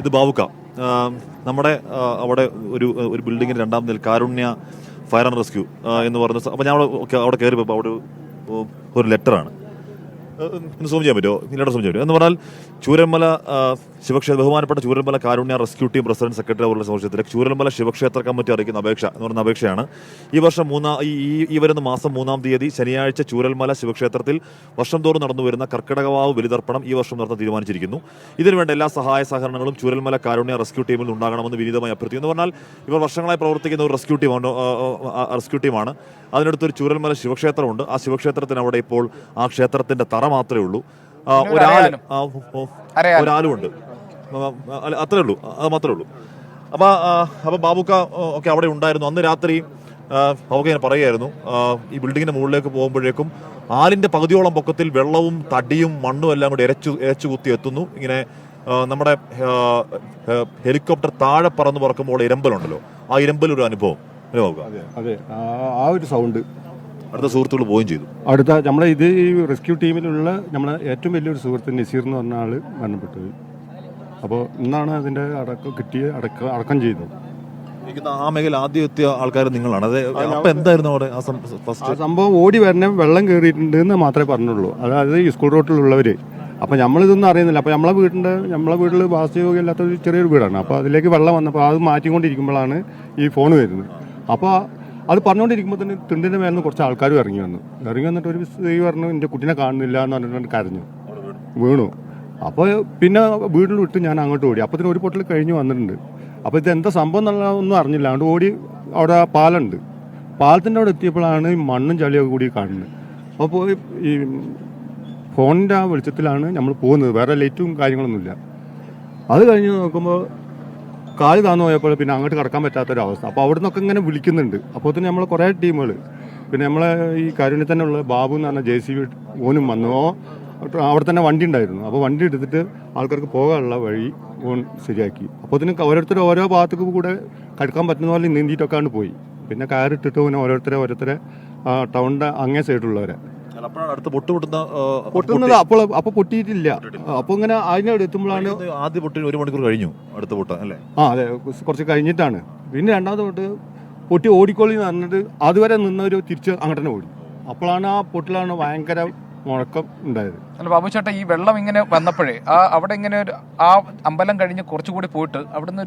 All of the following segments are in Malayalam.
ഇത് ബാവുക്ക. നമ്മുടെ അവിടെ ഒരു ബിൽഡിങ്ങിൻ്റെ രണ്ടാം നില കാരുണ്യ ഫയർ ആൻഡ് റെസ്ക്യൂ എന്ന് പറയുന്ന. അപ്പോൾ ഞാൻ അവിടെ കയറിയപ്പോൾ അവിടെ ഒരു ലെറ്ററാണ്. സൂം ചെയ്യാൻ പറ്റുമോ? ഇല്ലാതെ സൂം ചെയ്യാൻ പറ്റുമോ എന്ന് പറഞ്ഞാൽ ചൂരൽമല ബഹുമാനപ്പെട്ട ചൂരൽമല കാരുണ്യ റെസ്ക്യൂ ടീം പ്രസിഡന്റ് സെക്രട്ടറി അവരുടെ സമക്ഷത്തിലെ ചൂരൽമല ശിവക്ഷേത്ര കമ്മിറ്റി അറിയിക്കുന്ന അപേക്ഷ എന്ന് പറയുന്ന അപേക്ഷയാണ്. ഈ വർഷം ഈ വരുന്ന മാസം 3-ാം തീയതി ശനിയാഴ്ച ചൂരൽമല ശിവക്ഷേത്രത്തിൽ വർഷം തോറും നടന്നു വരുന്ന കർക്കിടകവാവ് ബലിതർപ്പണം ഈ വർഷം നടത്താൻ തീരുമാനിച്ചിരിക്കുന്നു. ഇതിനുവേണ്ട എല്ലാ സഹായ സഹകരണങ്ങളും ചൂരൽമല കാരുണ്യ റെസ്ക്യൂ ടീമിൽ ഉണ്ടാകണമെന്ന് വിനീതമായി അഭ്യർത്ഥിക്കുന്നു. എന്ന് പറഞ്ഞാൽ ഇവർ വർഷങ്ങളായി പ്രവർത്തിക്കുന്ന ഒരു റെസ്ക്യൂ ടീമാണ്. അതിനടുത്തൊരു ചൂരൽമല ശിവക്ഷേത്രമുണ്ട്. ആ ശിവക്ഷേത്രത്തിന് അവിടെ ഇപ്പോൾ ആ ക്ഷേത്രത്തിന്റെ തറ മാത്രമേ ഉള്ളൂ. ഒരാലുമുണ്ട്. അത്രേ ഉള്ളൂ, അത് മാത്രമേ ഉള്ളൂ. അപ്പോൾ ബാബുക്ക ഒക്കെ അവിടെ ഉണ്ടായിരുന്നു. അന്ന് രാത്രി ബാബുക്ക ഞാൻ പറയുമായിരുന്നു, ഈ ബിൽഡിങ്ങിന്റെ മുകളിലേക്ക് പോകുമ്പോഴേക്കും ആലിന്റെ പകുതിയോളം പൊക്കത്തിൽ വെള്ളവും തടിയും മണ്ണും എല്ലാം കൂടി ഇരച്ചു കുത്തി എത്തുന്നു. ഇങ്ങനെ നമ്മുടെ ഹെലികോപ്റ്റർ താഴെ പറക്കുമ്പോൾ ഇരമ്പലുണ്ടല്ലോ, ആ ഇരമ്പലൊരു അനുഭവം. അതെ, ആ ഒരു സൗണ്ട് അടുത്ത സുഹൃത്തുക്കൾ പോവുകയും ചെയ്തു. അടുത്ത നമ്മളെ ഈ റെസ്ക്യൂ ടീമിലുള്ള നമ്മളെ ഏറ്റവും വലിയൊരു സുഹൃത്ത് നസീർ എന്ന് പറഞ്ഞ ആള് മരണപ്പെട്ടത്. അപ്പോൾ ഇന്നാണ് അതിന്റെ അടക്കം ചെയ്തത്. ആ മേഖല ആദ്യം എത്തിയ ആൾക്കാർ നിങ്ങളാണ്. അപ്പൊ എന്തായിരുന്നു അവിടെ ആ സംഭവം? ഓടി വരണ വെള്ളം കയറിയിട്ടുണ്ട് എന്ന് മാത്രമേ പറഞ്ഞുള്ളൂ. അതായത് ഈ സ്കൂൾ റോട്ടിലുള്ളവര്. അപ്പോൾ നമ്മളിതൊന്നും അറിയുന്നില്ല. അപ്പോൾ നമ്മളെ വീട്ടിൽ വാസ്തുയോഗ്യമില്ലാത്ത ഒരു ചെറിയൊരു വീടാണ്. അപ്പോൾ അതിലേക്ക് വെള്ളം വന്നപ്പോൾ അത് മാറ്റിക്കൊണ്ടിരിക്കുമ്പോഴാണ് ഈ ഫോൺ വരുന്നത്. അപ്പോൾ അത് പറഞ്ഞുകൊണ്ടിരിക്കുമ്പോൾ തന്നെ തിണ്ടിൻ്റെ മേലിൽ നിന്ന് കുറച്ച് ആൾക്കാരും ഇറങ്ങി വന്നിട്ട് ഒരു സ്ത്രീ പറഞ്ഞു എൻ്റെ കുട്ടീനെ കാണുന്നില്ല എന്ന് പറഞ്ഞിട്ട് കരഞ്ഞു വീണു. അപ്പോൾ പിന്നെ വീട്ടിൽ വിട്ട് ഞാൻ അങ്ങോട്ട് ഓടി. അപ്പോൾ ഒരു പൊട്ടൽ കഴിഞ്ഞ് വന്നിട്ടുണ്ട്. അപ്പോൾ ഇത് എന്താ സംഭവം എന്നുള്ള ഒന്നും അറിഞ്ഞില്ല. അതുകൊണ്ട് ഓടി അവിടെ പാലമുണ്ട്, പാലത്തിൻ്റെ അവിടെ എത്തിയപ്പോഴാണ് ഈ മണ്ണും ചളിയൊക്കെ കൂടി കാണുന്നത്. അപ്പോൾ ഈ ഫോണിൻ്റെ ആ വെളിച്ചത്തിലാണ് നമ്മൾ പോകുന്നത്, വേറെ ലൈറ്റും കാര്യങ്ങളൊന്നുമില്ല. അത് കഴിഞ്ഞ് നോക്കുമ്പോൾ കാല് താന്നു പോയപ്പോൾ പിന്നെ അങ്ങോട്ട് കടക്കാൻ പറ്റാത്തൊരവസ്ഥ. അപ്പോൾ അവിടെ നിന്നൊക്കെ ഇങ്ങനെ വിളിക്കുന്നുണ്ട്. അപ്പോൾ തന്നെ നമ്മൾ കുറേ ടീമുകൾ, പിന്നെ നമ്മളെ ഈ കാരുണ്യത്തിൽ തന്നെ ഉള്ള ബാബു എന്ന് പറഞ്ഞ JCB ഓനും വന്നു. അവിടെ തന്നെ വണ്ടി ഉണ്ടായിരുന്നു. അപ്പോൾ വണ്ടി എടുത്തിട്ട് ആൾക്കാർക്ക് പോകാനുള്ള വഴി ഓൻ ശരിയാക്കി. അപ്പോൾ അതിന് ഓരോരുത്തർ ഓരോ ഭാഗത്തേക്ക് കൂടെ കടക്കാൻ പറ്റുന്ന പോലെ നീന്തിയിട്ടൊക്കെയാണ് പോയി. പിന്നെ കയറിട്ടിട്ട് ഓനെ ഓരോരുത്തരെ ടൗണിൻ്റെ അങ്ങേ സൈഡിലുള്ളവരെ പൊട്ടുന്നത് അപ്പോൾ പൊട്ടിയിട്ടില്ല. അപ്പോൾ ഇങ്ങനെ അതിനോട് എത്തുമ്പോഴാണ് ആദ്യ പൊട്ടി 1 മണിക്കൂർ കഴിഞ്ഞു അടുത്ത പൊട്ട അല്ലേ? അതെ, കുറച്ച് കഴിഞ്ഞിട്ടാണ്. പിന്നെ രണ്ടാമത്തെ പൊട്ടി ഓടിക്കോളി എന്ന് പറഞ്ഞിട്ട് അതുവരെ നിന്നവർ തിരിച്ച് അങ്ങോട്ട് തന്നെ ഓടി. അപ്പോഴാണ് ആ പൊട്ടിലാണ് ഭയങ്കര മുഴക്കം ഉണ്ടായത്. അല്ല ബാബു ചേട്ടാ, ഈ വെള്ളം ഇങ്ങനെ വന്നപ്പോഴേ അവിടെ ഇങ്ങനെ ആ അമ്പലം കഴിഞ്ഞ് കുറച്ചുകൂടി പോയിട്ട് അവിടുന്ന്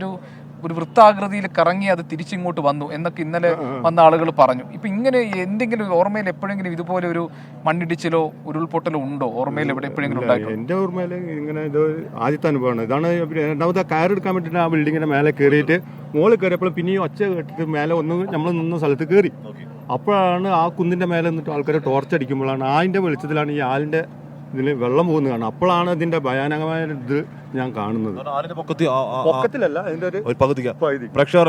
ഒരു വൃത്താകൃതിയിൽ കറങ്ങി അത് തിരിച്ചിങ്ങോട്ട് വന്നു എന്നൊക്കെ ഇന്നലെ വന്ന ആളുകൾ പറഞ്ഞു. ഇപ്പൊ ഇങ്ങനെ എന്തെങ്കിലും ഓർമ്മയിൽ എപ്പോഴെങ്കിലും ഇതുപോലെ ഒരു മണ്ണിടിച്ചിലോ ഉരുൾപൊട്ടലോ ഉണ്ടോ ഓർമ്മയിൽ എപ്പോഴെങ്കിലും ഉണ്ടായിട്ടുണ്ടോ? എന്റെ ഓർമ്മയിൽ ഇങ്ങനെ ഇത് ആദ്യത്തെ അനുഭവമാണ്. ഇതാണ് രണ്ടാമത്തെ കയറെടുക്കാൻ വേണ്ടിയിട്ട് ആ ബിൽഡിങ്ങിന്റെ മേലെ കയറിയിട്ട് മുകളിൽ കയറിയപ്പോൾ പിന്നെയും ഒച്ച കേട്ടിട്ട് മേലെ നമ്മൾ നിന്ന സ്ഥലത്ത് കയറി. അപ്പോഴാണ് ആ കുന്നിന്റെ മേലെ നിന്നിട്ട് ആൾക്കാർ ടോർച്ച് അടിക്കുമ്പോഴാണ് അതിന്റെ വെളിച്ചത്തിലാണ് ഈ ആലിന്റെ ഇതിൽ വെള്ളം പോകുന്നത് കാണുന്നത്. അപ്പോഴാണ് ഇതിന്റെ ഭയാനകമായ ഇത് ഞാൻ കാണുന്നത്. പൊക്കത്തിലല്ല, അതിന്റെ ഒരു പ്രേക്ഷകർ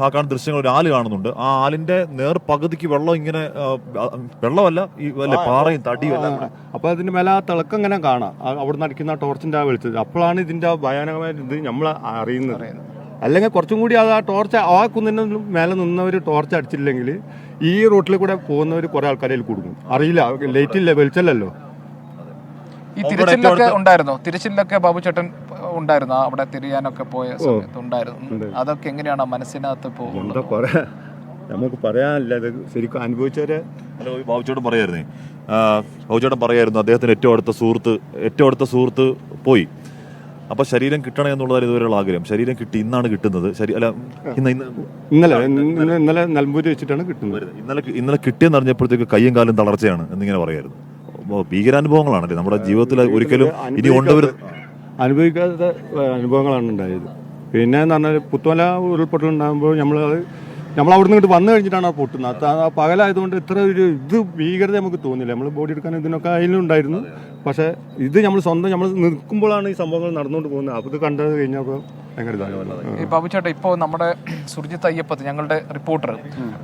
ആ കാണുന്ന ദൃശ്യങ്ങൾ ഒരു ആല് കാണുന്നുണ്ട്. ആ ആലിന്റെ നേർ പകുതിക്ക് വെള്ളം ഇങ്ങനെ വെള്ളമല്ല, ഈ പാറയും തടിയും. അപ്പൊ അതിന്റെ മേലെ ആ തിളക്കം ഇങ്ങനെ കാണാം, അവിടെ നിന്ന് അടിക്കുന്ന ടോർച്ചിന്റെ ആ വെളിച്ചത്തിൽ. അപ്പോഴാണ് ഇതിന്റെ ഭയാനകമായ ഇത് നമ്മൾ അറിയുന്നത്. അല്ലെങ്കിൽ കുറച്ചും കൂടി അത് ആ ടോർച്ച് ആ കുന്നിന് മേലെ നിന്നവർ ടോർച്ച് അടിച്ചില്ലെങ്കിൽ ഈ റോട്ടിൽ കൂടെ പോകുന്നവർ കുറെ ആൾക്കാരിൽ കൊടുക്കും. അറിയില്ല, ലൈറ്റ് ഇല്ല, വെളിച്ചല്ലോ. ഈ തിരച്ചിലൊക്കെ ബാബു ചേട്ടൻ ഉണ്ടായിരുന്നു, അവിടെ തിരിയാനൊക്കെ പോയ സമയത്ത് ഉണ്ടായിരുന്നു. അതൊക്കെ എങ്ങനെയാണ് മനസ്സിനകത്ത് പോകുന്നത്? നമുക്ക് പറയാനില്ല, ഇത് ശരിക്കും അനുഭവിച്ചവരെ. ബാബുചേട്ടൻ പറയായിരുന്നു അദ്ദേഹത്തിന് ഏറ്റവും അടുത്ത സുഹൃത്ത് പോയി. അപ്പൊ ശരീരം കിട്ടണം എന്നുള്ളതാണ് ഇതുവരെയുള്ള ആഗ്രഹം. ശരീരം കിട്ടി, ഇന്നാണ് കിട്ടുന്നത്. ഇന്നലെ നിലമ്പൂര് വെച്ചിട്ടാണ് കിട്ടുന്നത്. ഇന്നലെ കിട്ടിയെന്ന് അറിഞ്ഞപ്പോഴത്തേക്ക് കയ്യും കാലും തളർച്ചയാണ് എന്നിങ്ങനെ പറയായിരുന്നു. ഭീകരാനുഭവങ്ങളാണല്ലേ നമ്മുടെ ജീവിതത്തിൽ ഒരിക്കലും ഇനി അനുഭവിക്കാത്ത അനുഭവങ്ങളാണ് ഉണ്ടായത്. പിന്നെ എന്ന് പറഞ്ഞാൽ പുത്തുമല ഉരുൾപൊട്ടലുണ്ടാകുമ്പോൾ നമ്മൾ അവിടെ നിന്ന് വന്നു കഴിഞ്ഞിട്ടാണ് ആ പൊട്ടുന്നത്. പകലായതുകൊണ്ട് ഇത്ര ഇത് ഭീകരത നമുക്ക് തോന്നില്ല. നമ്മൾ ബോഡി എടുക്കാൻ ഇതിനൊക്കെ അതിലുണ്ടായിരുന്നു. പക്ഷേ ഇത് നമ്മൾ നിൽക്കുമ്പോഴാണ് ഈ സംഭവങ്ങൾ നടന്നുകൊണ്ട് പോകുന്നത്. അപ്പോൾ ഇത് കണ്ടത് കഴിഞ്ഞപ്പോൾ ഭയങ്കര ഇതാണ്. ബാബു ചേട്ടാ, ഇപ്പോൾ നമ്മുടെ സുർജിത്ത് അയ്യപ്പത്ത് ഞങ്ങളുടെ റിപ്പോർട്ടർ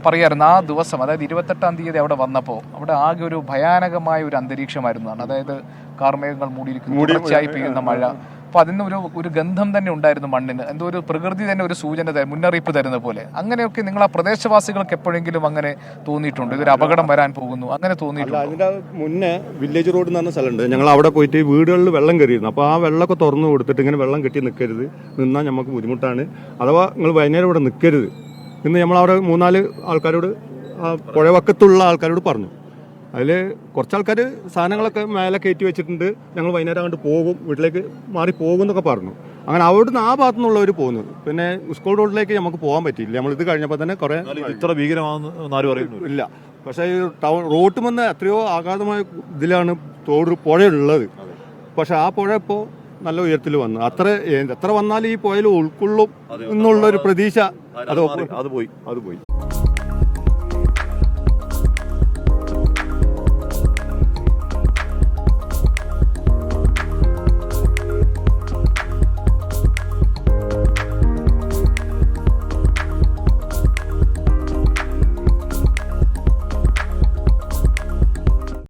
പറയായിരുന്നു ആ ദിവസം, അതായത് 28-ാം തീയതി അവിടെ വന്നപ്പോൾ അവിടെ ആകെ ഒരു ഭയാനകമായ ഒരു അന്തരീക്ഷമായിരുന്നു. അതായത് കാർമേഘങ്ങൾ മൂടിയിരിക്കുന്നു, തുടർച്ചയായി പെയ്യുന്ന മഴ, അപ്പോൾ അതിന് ഒരു ഗന്ധം തന്നെ ഉണ്ടായിരുന്നു മണ്ണിന്, എന്തോ ഒരു പ്രകൃതി തന്നെ ഒരു സൂചന മുന്നറിയിപ്പ് തരുന്ന പോലെ. അങ്ങനെയൊക്കെ നിങ്ങൾ ആ പ്രദേശവാസികൾക്ക് എപ്പോഴെങ്കിലും അങ്ങനെ തോന്നിയിട്ടുണ്ട്, ഇതൊരു അപകടം വരാൻ പോകുന്നു, അങ്ങനെ തോന്നിയിട്ടുണ്ട്? അതിന്റെ മുന്നേ വില്ലേജ് റോഡ് എന്ന് പറഞ്ഞ സ്ഥലമുണ്ട്, ഞങ്ങൾ അവിടെ പോയിട്ട് വീടുകളിൽ വെള്ളം കയറിയിരുന്നു. അപ്പോൾ ആ വെള്ളമൊക്കെ തുറന്നു കൊടുത്തിട്ട് ഇങ്ങനെ വെള്ളം കെട്ടി നിൽക്കരുത്, നിന്നാൽ നമുക്ക് ബുദ്ധിമുട്ടാണ്, അഥവാ നിങ്ങൾ വൈകുന്നേരം ഇവിടെ നിൽക്കരുത് എന്ന് നമ്മളവിടെ 3-4 ആൾക്കാരോട്, പുഴവക്കത്തുള്ള ആൾക്കാരോട് പറഞ്ഞു. അതിൽ കുറച്ച് ആൾക്കാർ സാധനങ്ങളൊക്കെ മേലെ കയറ്റി വെച്ചിട്ടുണ്ട്, ഞങ്ങൾ വൈകുന്നേരം അങ്ങോട്ട് പോകും, വീട്ടിലേക്ക് മാറി പോകും എന്നൊക്കെ പറഞ്ഞു. അങ്ങനെ അവിടുന്ന് ആ ഭാഗത്തു നിന്നുള്ളവർ പോകുന്നു. പിന്നെ സ്കൂൾ റോഡിലേക്ക് നമുക്ക് പോകാൻ പറ്റിയില്ല, നമ്മളിത് കഴിഞ്ഞപ്പോൾ തന്നെ കുറേ ഇത്ര ഭീകരമാണെന്ന് ആരും അറിയുന്നു ഇല്ല. പക്ഷേ ഈ റോഡ് വന്ന് എത്രയോ ആഘാതമായ ഇതിലാണ് പുഴയുള്ളത്. പക്ഷെ ആ പുഴ ഇപ്പോൾ നല്ല ഉയരത്തിൽ വന്നു. എത്ര വന്നാലും ഈ പുഴയിൽ ഉൾക്കൊള്ളും എന്നുള്ളൊരു പ്രതീക്ഷ അത് പോയി.